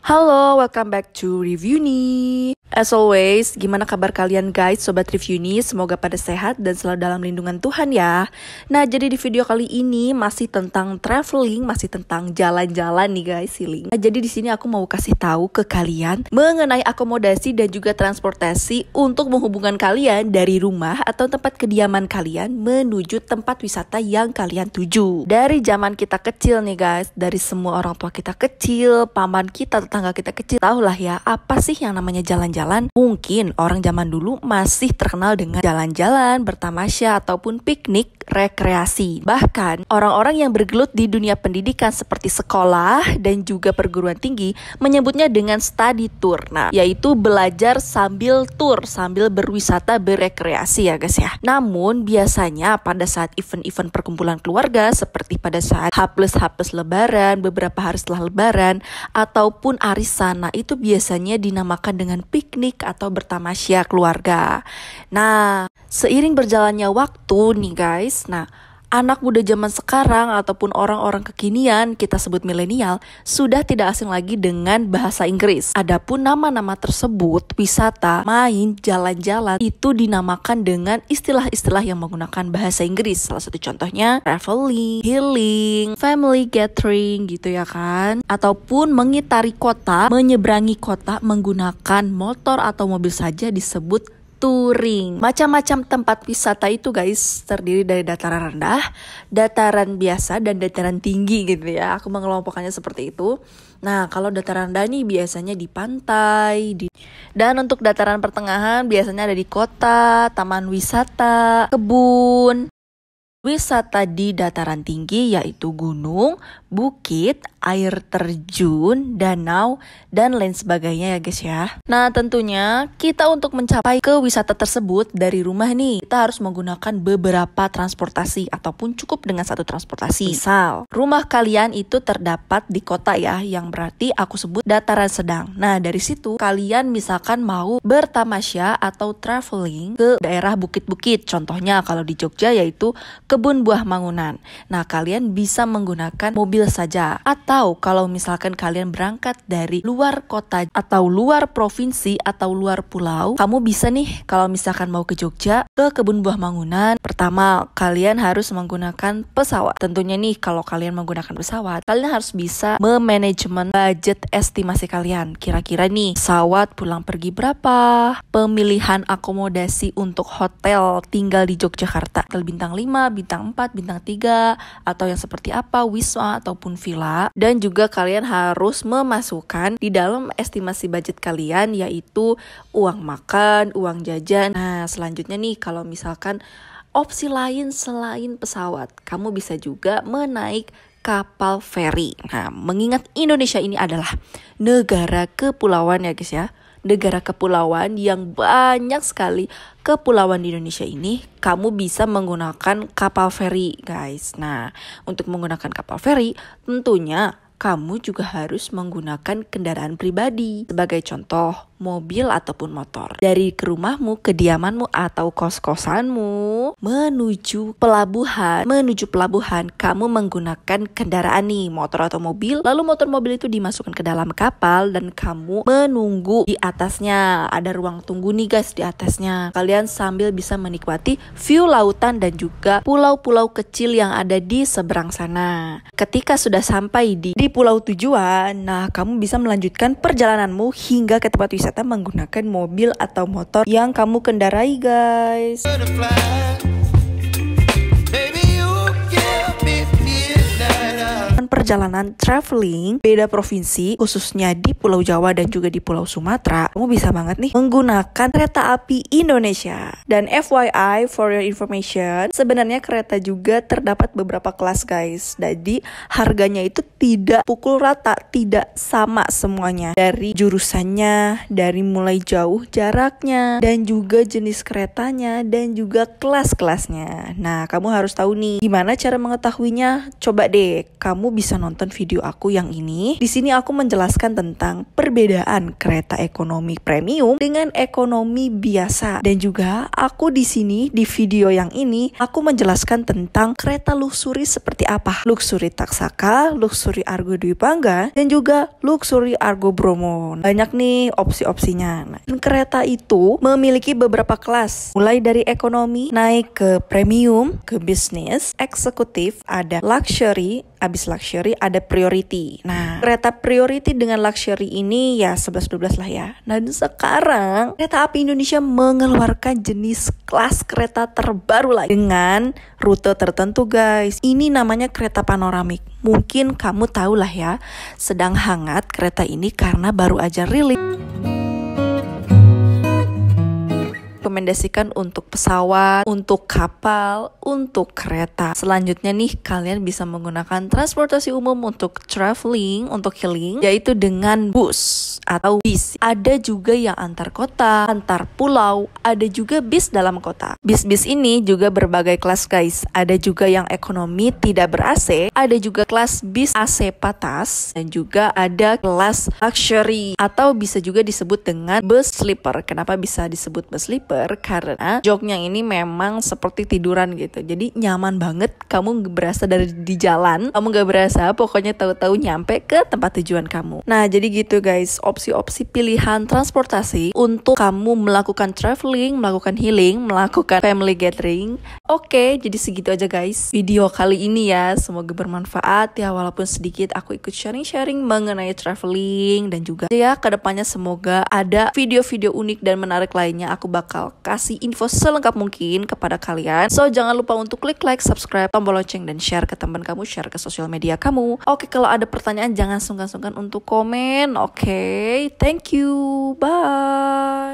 Halo, welcome back to Review nih. As always, gimana kabar kalian guys, Sobat Review nih? Semoga pada sehat dan selalu dalam lindungan Tuhan ya. Nah, jadi di video kali ini masih tentang traveling, masih tentang jalan-jalan nih guys, healing. Nah, jadi di sini aku mau kasih tahu ke kalian mengenai akomodasi dan juga transportasi untuk menghubungkan kalian dari rumah atau tempat kediaman kalian menuju tempat wisata yang kalian tuju. Dari zaman kita kecil nih guys, dari semua orang tua kita kecil, paman kita, tetangga kita kecil, tahulah ya apa sih yang namanya jalan-jalan. Mungkin orang zaman dulu masih terkenal dengan jalan-jalan, bertamasya ataupun piknik rekreasi. Bahkan orang-orang yang bergelut di dunia pendidikan seperti sekolah dan juga perguruan tinggi menyebutnya dengan study tour. Nah, yaitu belajar sambil tour, sambil berwisata, berrekreasi ya guys ya. Namun biasanya pada saat event-event perkumpulan keluarga seperti pada saat H+H+ lebaran, beberapa hari setelah lebaran ataupun arisan, nah itu biasanya dinamakan dengan piknik atau bertamasya keluarga. Nah, seiring berjalannya waktu nih guys, nah anak muda zaman sekarang ataupun orang-orang kekinian, kita sebut milenial, sudah tidak asing lagi dengan bahasa Inggris. Adapun nama-nama tersebut, wisata, main, jalan-jalan, itu dinamakan dengan istilah-istilah yang menggunakan bahasa Inggris. Salah satu contohnya traveling, healing, family gathering gitu ya kan. Ataupun mengitari kota, menyeberangi kota menggunakan motor atau mobil saja disebut touring. Macam-macam tempat wisata itu guys terdiri dari dataran rendah, dataran biasa, dan dataran tinggi gitu ya. Aku mengelompokkannya seperti itu. Nah, kalau dataran rendah nih biasanya di pantai, dan untuk dataran pertengahan biasanya ada di kota, taman wisata, kebun. Wisata di dataran tinggi yaitu gunung, bukit, air terjun, danau, dan lain sebagainya ya guys ya. Nah tentunya kita untuk mencapai ke wisata tersebut dari rumah nih, kita harus menggunakan beberapa transportasi ataupun cukup dengan satu transportasi. Misal, rumah kalian itu terdapat di kota ya, yang berarti aku sebut dataran sedang. Nah dari situ kalian misalkan mau bertamasya atau traveling ke daerah bukit-bukit. Contohnya kalau di Jogja yaitu Kebun Buah Mangunan. Nah, kalian bisa menggunakan mobil saja. Atau kalau misalkan kalian berangkat dari luar kota atau luar provinsi atau luar pulau, kamu bisa nih kalau misalkan mau ke Jogja, ke Kebun Buah Mangunan. Pertama, kalian harus menggunakan pesawat. Tentunya nih kalau kalian menggunakan pesawat, kalian harus bisa memanajemen budget estimasi kalian. Kira-kira nih, pesawat pulang pergi berapa? Pemilihan akomodasi untuk hotel tinggal di Yogyakarta, hotel bintang 5, bintang 4, bintang 3, atau yang seperti apa, wisma ataupun villa. Dan juga kalian harus memasukkan di dalam estimasi budget kalian yaitu uang makan, uang jajan. Nah selanjutnya nih kalau misalkan opsi lain selain pesawat, kamu bisa juga menaik kapal feri. Nah mengingat Indonesia ini adalah negara kepulauan ya guys ya, negara kepulauan yang banyak sekali kepulauan di Indonesia ini, kamu bisa menggunakan kapal feri guys. Nah, untuk menggunakan kapal feri, tentunya kamu juga harus menggunakan kendaraan pribadi. Sebagai contoh, mobil ataupun motor. Dari ke rumahmu, kediamanmu, atau kos-kosanmu menuju pelabuhan. Kamu menggunakan kendaraan nih, motor atau mobil. Lalu mobil itu dimasukkan ke dalam kapal dan kamu menunggu di atasnya. Ada ruang tunggu nih guys di atasnya. Kalian sambil bisa menikmati view lautan dan juga pulau-pulau kecil yang ada di seberang sana. Ketika sudah sampai di pulau tujuan, nah kamu bisa melanjutkan perjalananmu hingga ke tempat wisata menggunakan mobil atau motor yang kamu kendarai guys. Perjalanan traveling beda provinsi, khususnya di Pulau Jawa dan juga di Pulau Sumatera, kamu bisa banget nih menggunakan kereta api Indonesia. Dan FYI for your information, sebenarnya kereta juga terdapat beberapa kelas guys. Jadi harganya itu tidak pukul rata, tidak sama semuanya. Dari jurusannya, dari mulai jauh jaraknya, dan juga jenis keretanya, dan juga kelas-kelasnya. Nah kamu harus tahu nih, gimana cara mengetahuinya? Coba deh, kamu bisa bisa nonton video aku yang ini. Di sini aku menjelaskan tentang perbedaan kereta ekonomi premium dengan ekonomi biasa. Dan juga aku di sini di video yang ini aku menjelaskan tentang kereta luxury seperti apa. Luxury Taksaka, luxury Argo Dwi Pangga, dan juga luxury Argo Bromo. Banyak nih opsi-opsinya. Nah, kereta itu memiliki beberapa kelas, mulai dari ekonomi, naik ke premium, ke bisnis, eksekutif, ada luxury, abis luxury ada priority. Nah, kereta priority dengan luxury ini ya 11-12 lah ya. Nah, dan sekarang Kereta Api Indonesia mengeluarkan jenis kelas kereta terbaru lagi dengan rute tertentu guys. Ini namanya kereta panoramik. Mungkin kamu tahu lah ya, sedang hangat kereta ini karena baru aja rilis. Rekomendasikan untuk pesawat, untuk kapal, untuk kereta. Selanjutnya nih, kalian bisa menggunakan transportasi umum untuk traveling, untuk healing, yaitu dengan bus atau bis. Ada juga yang antar kota, antar pulau, ada juga bis dalam kota. Bis-bis ini juga berbagai kelas guys. Ada juga yang ekonomi tidak ber-AC, ada juga kelas bis AC patas, dan juga ada kelas luxury atau bisa juga disebut dengan bus sleeper. Kenapa bisa disebut bus sleeper? Karena joknya ini memang seperti tiduran gitu. Jadi nyaman banget, kamu gak berasa dari di jalan, kamu gak berasa, pokoknya tahu-tahu nyampe ke tempat tujuan kamu. Nah, jadi gitu guys, opsi-opsi pilihan transportasi untuk kamu melakukan traveling, melakukan healing, melakukan family gathering. Oke, jadi segitu aja guys video kali ini ya. Semoga bermanfaat ya, walaupun sedikit aku ikut sharing-sharing mengenai traveling, dan juga ya kedepannya semoga ada video-video unik dan menarik lainnya. Aku bakal kasih info selengkap mungkin kepada kalian. So, jangan lupa untuk klik like, subscribe, tombol lonceng, dan share ke teman kamu, share ke sosial media kamu. Oke, kalau ada pertanyaan jangan sungkan-sungkan untuk komen. Oke, thank you. Bye.